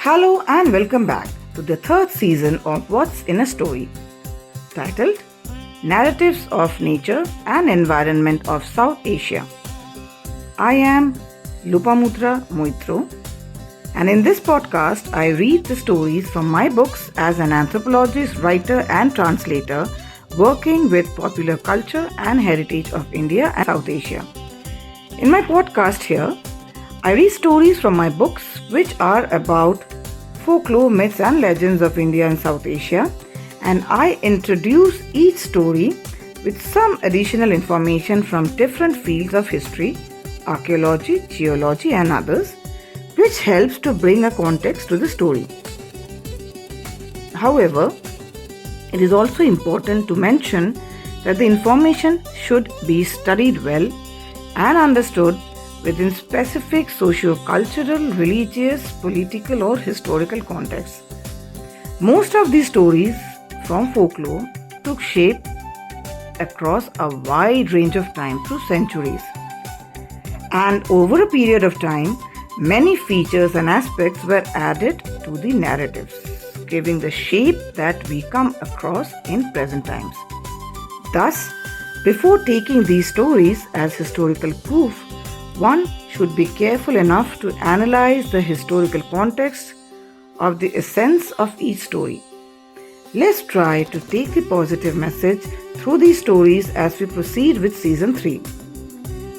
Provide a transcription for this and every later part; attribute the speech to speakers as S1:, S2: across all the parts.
S1: Hello and welcome back to the third season of What's in a Story, titled Narratives of Nature and Environment of South Asia. I am Lupamudra Moitro, and in this podcast I read the stories from my books as an anthropologist, writer and translator working with popular culture and heritage of India and South Asia. In my podcast here, I read stories from my books which are about folklore, myths and legends of India and South Asia, and I introduce each story with some additional information from different fields of history, archaeology, geology and others, which helps to bring a context to the story. However, it is also important to mention that the information should be studied well and understood within specific socio-cultural, religious, political or historical contexts. Most of these stories from folklore took shape across a wide range of time through centuries. And over a period of time, many features and aspects were added to the narratives, giving the shape that we come across in present times. Thus, before taking these stories as historical proof, one should be careful enough to analyze the historical context of the essence of each story. Let's try to take the positive message through these stories as we proceed with Season 3,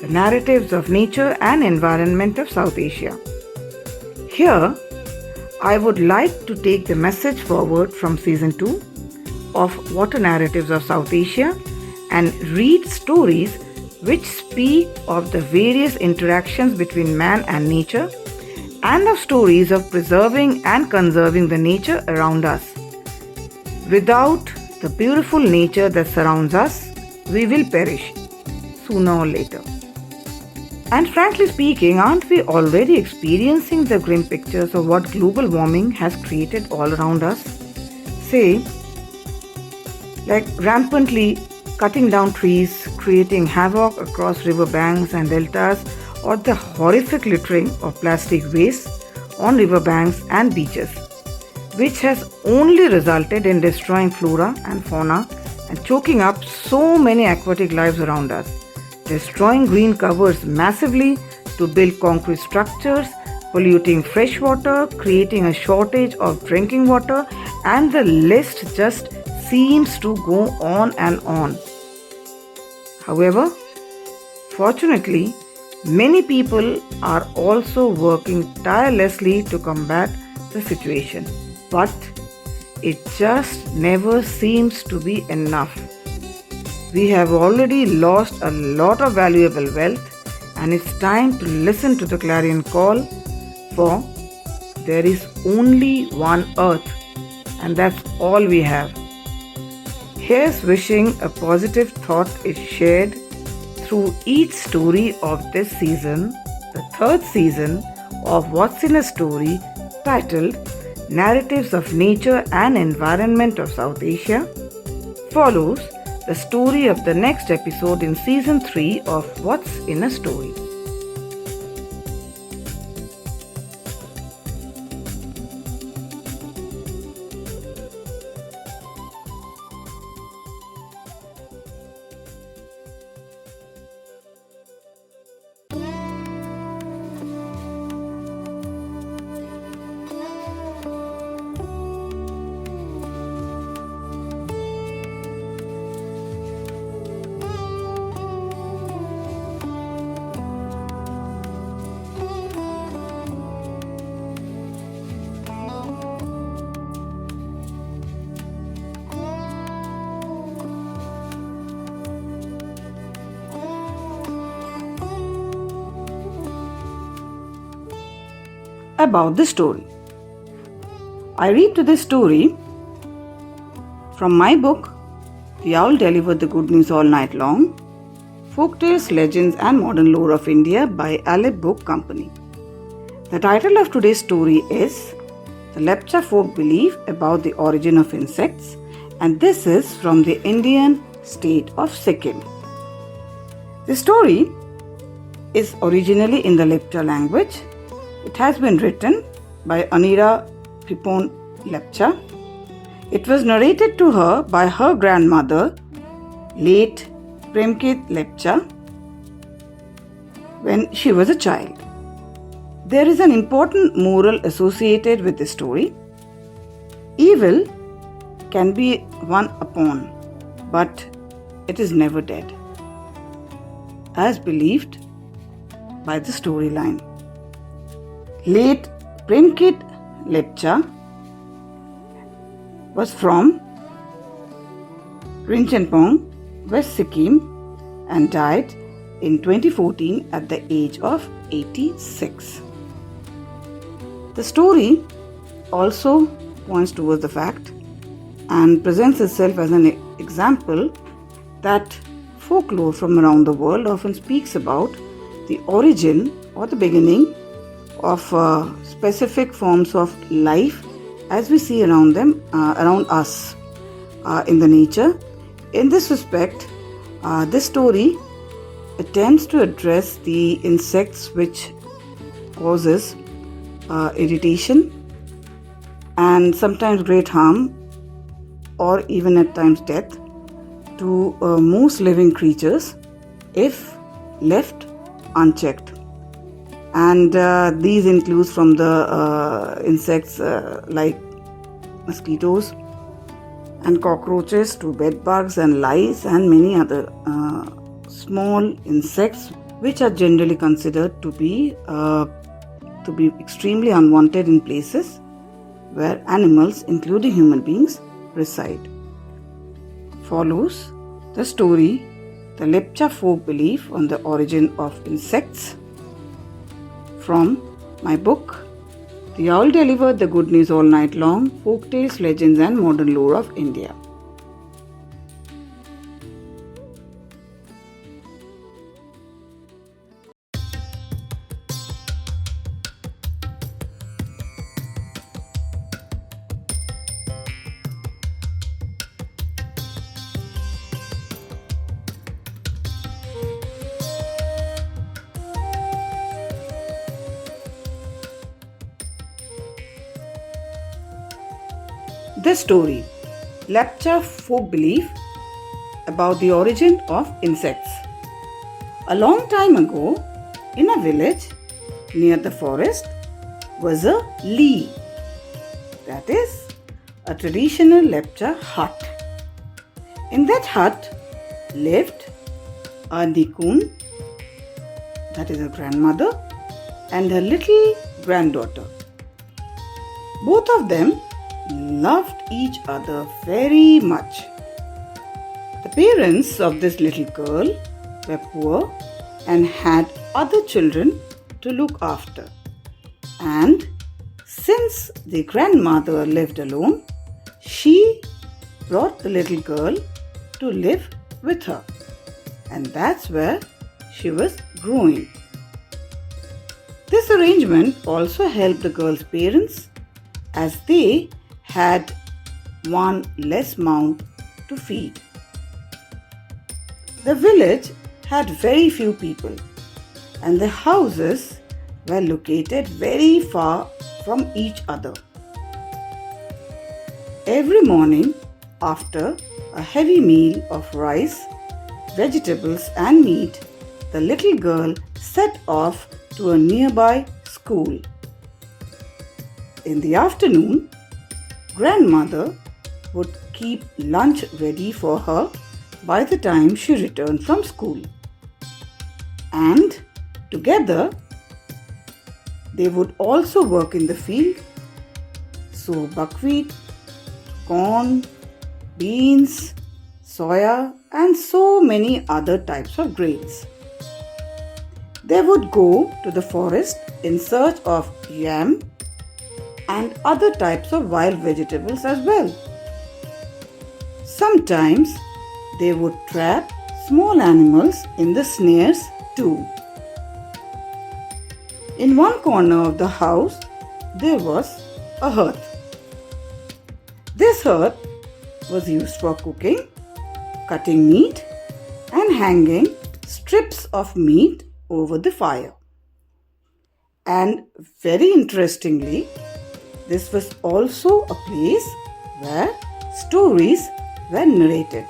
S1: the Narratives of Nature and Environment of South Asia. Here, I would like to take the message forward from Season 2 of Water Narratives of South Asia and read stories which speak of the various interactions between man and nature and of stories of preserving and conserving the nature around us. Without the beautiful nature that surrounds us, we will perish sooner or later. And frankly speaking, aren't we already experiencing the grim pictures of what global warming has created all around us? Say, like rampantly cutting down trees, creating havoc across riverbanks and deltas, or the horrific littering of plastic waste on riverbanks and beaches, which has only resulted in destroying flora and fauna and choking up so many aquatic lives around us, destroying green covers massively to build concrete structures, polluting fresh water, creating a shortage of drinking water, and the list just seems to go on and on. However, fortunately, many people are also working tirelessly to combat the situation. But it just never seems to be enough. We have already lost a lot of valuable wealth, and it's time to listen to the clarion call, for there is only one earth, and that's all we have. Here's wishing a positive thought is shared through each story of this season, the third season of What's in a Story, titled Narratives of Nature and Environment of South Asia. Follows the story of the next episode in Season 3 of What's in a Story. About the story. I read to this story from my book, The Owl Delivered the Good News All Night Long, Folktales, Legends and Modern Lore of India by Aleph Book Company. The title of today's story is The Lepcha Folk Belief About the Origin of Insects, and this is from the Indian state of Sikkim. The story is originally in the Lepcha language. It has been written by Anira Phiphon Lepcha. It was narrated to her by her grandmother, Late Premkit Lepcha, when she was a child. There is an important moral associated with this story. Evil can be won upon, but it is never dead, as believed by the storyline. Late Premkit Lepcha was from Rinchenpong, West Sikkim, and died in 2014 at the age of 86. The story also points towards the fact and presents itself as an example that folklore from around the world often speaks about the origin or the beginning of specific forms of life as we see around us in the nature. In this respect, this story attempts to address the insects which causes irritation and sometimes great harm or even at times death to most living creatures if left unchecked. And these include from the insects like mosquitoes and cockroaches to bed bugs and lice and many other small insects which are generally considered to be extremely unwanted in places where animals, including human beings, reside. Follows the story, the Lepcha folk belief on the origin of insects, from my book, The Owl Delivered the Good News All Night Long, Folktales, Legends and Modern Lore of India. This story, Lepcha folk belief about the origin of insects. A long time ago, in a village near the forest, was a lee, that is, a traditional Lepcha hut. In that hut lived a Nikun, that is a grandmother, and her little granddaughter. Both of them loved each other very much. The parents of this little girl were poor and had other children to look after. And since the grandmother lived alone, she brought the little girl to live with her. And that's where she was growing. This arrangement also helped the girl's parents as they had one less mouth to feed. The village had very few people and the houses were located very far from each other. Every morning, after a heavy meal of rice, vegetables and meat, the little girl set off to a nearby school. In the afternoon, grandmother would keep lunch ready for her by the time she returned from school. And together, they would also work in the field, sow buckwheat, corn, beans, soya, and so many other types of grains. They would go to the forest in search of yam and other types of wild vegetables as well. Sometimes they would trap small animals in the snares too. In one corner of the house, there was a hearth. This hearth was used for cooking, cutting meat, and hanging strips of meat over the fire. And very interestingly, this was also a place where stories were narrated.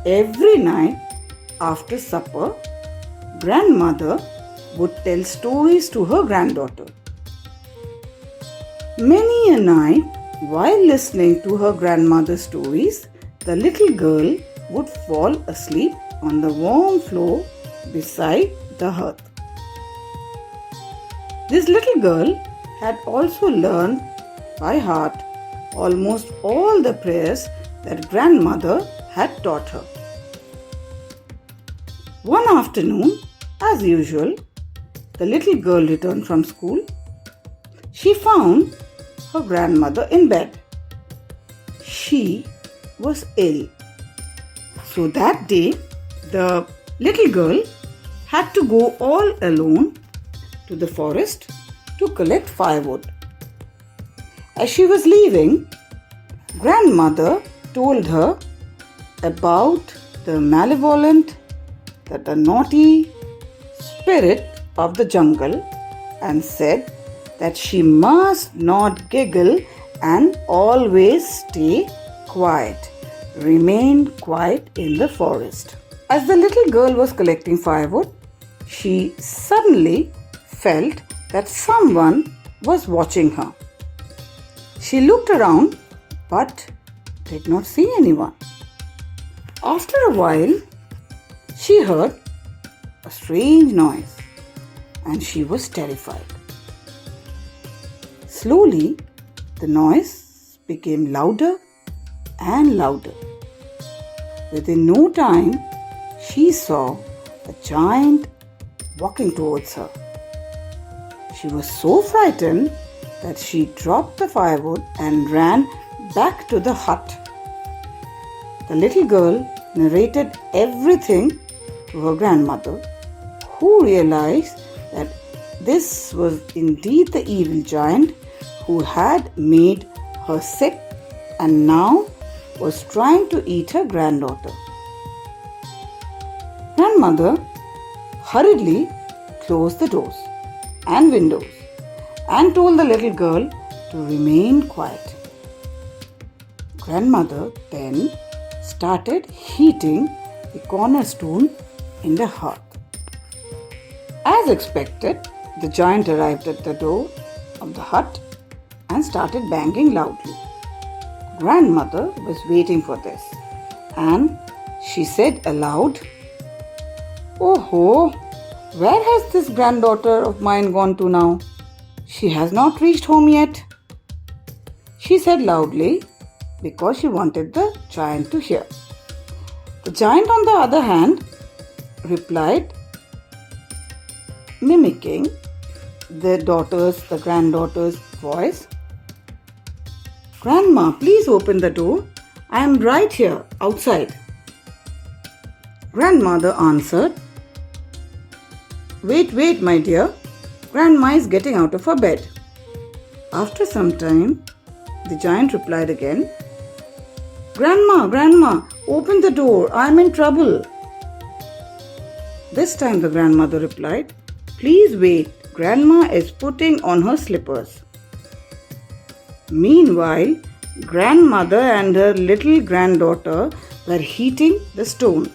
S1: Every night after supper, grandmother would tell stories to her granddaughter. Many a night, while listening to her grandmother's stories, the little girl would fall asleep on the warm floor beside the hearth. This little girl had also learned by heart almost all the prayers that grandmother had taught her. One afternoon, as usual, the little girl returned from school. She found her grandmother in bed. She was ill. So that day, the little girl had to go all alone to the forest to collect firewood. As she was leaving, grandmother told her about the malevolent, the naughty spirit of the jungle, and said that she must not giggle and always stay quiet. Remain quiet in the forest. As the little girl was collecting firewood, she suddenly felt that someone was watching her. She looked around but did not see anyone. After a while, she heard a strange noise and she was terrified. Slowly, the noise became louder and louder. Within no time, she saw a giant walking towards her. She was so frightened that she dropped the firewood and ran back to the hut. The little girl narrated everything to her grandmother, who realized that this was indeed the evil giant who had made her sick and now was trying to eat her granddaughter. Grandmother hurriedly closed the doors and windows and told the little girl to remain quiet. Grandmother then started heating the cornerstone in the hearth. As expected, the giant arrived at the door of the hut and started banging loudly. Grandmother was waiting for this, and she said aloud, "Oh ho, where has this granddaughter of mine gone to now? She has not reached home yet." She said loudly because she wanted the giant to hear. The giant, on the other hand, replied, mimicking the granddaughter's voice, "Grandma, please open the door. I am right here, outside." Grandmother answered, Wait, my dear. Grandma is getting out of her bed." After some time, the giant replied again, Grandma, open the door. I am in trouble." This time the grandmother replied, "Please wait. Grandma is putting on her slippers." Meanwhile, grandmother and her little granddaughter were heating the stone.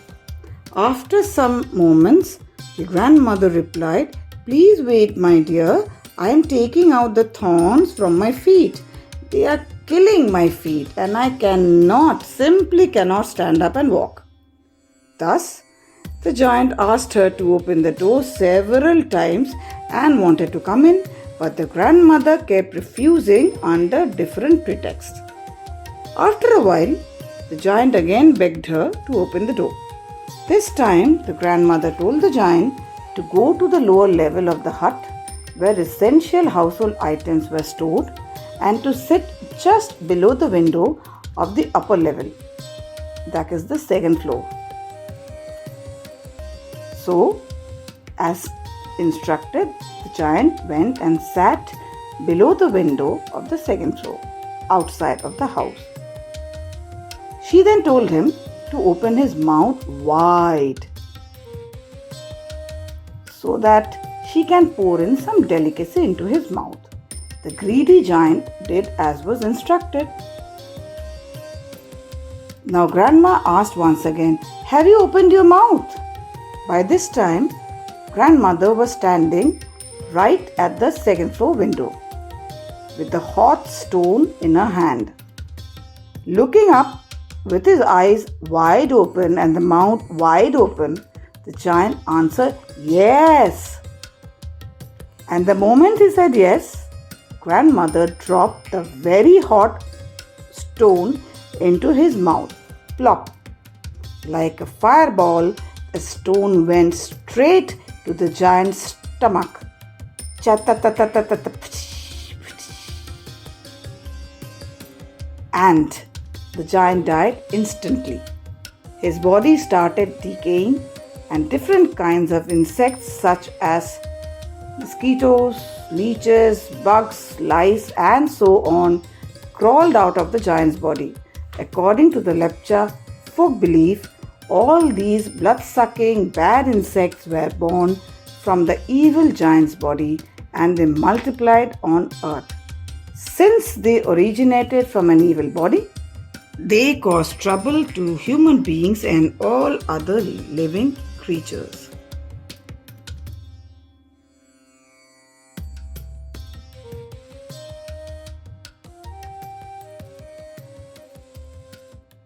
S1: After some moments, the grandmother replied, "Please wait, my dear. I am taking out the thorns from my feet. They are killing my feet and I simply cannot stand up and walk." Thus, the giant asked her to open the door several times and wanted to come in, but the grandmother kept refusing under different pretexts. After a while, the giant again begged her to open the door. This time, the grandmother told the giant to go to the lower level of the hut where essential household items were stored and to sit just below the window of the upper level, that is the second floor. So, as instructed, the giant went and sat below the window of the second floor, outside of the house. She then told him to open his mouth wide so that she can pour in some delicacy into his mouth. The greedy giant did as was instructed. Now Grandma asked once again, "Have you opened your mouth?" By this time, Grandmother was standing right at the second floor window with the hot stone in her hand. Looking up with his eyes wide open and the mouth wide open, the giant answered, "Yes." And the moment he said yes, Grandmother dropped the very hot stone into his mouth. Plop! Like a fireball, the stone went straight to the giant's stomach. And the giant died instantly. His body started decaying, and different kinds of insects such as mosquitoes, leeches, bugs, lice, and so on crawled out of the giant's body. According to the Lepcha folk belief, all these blood-sucking bad insects were born from the evil giant's body and they multiplied on earth. Since they originated from an evil body, they caused trouble to human beings and all other living creatures.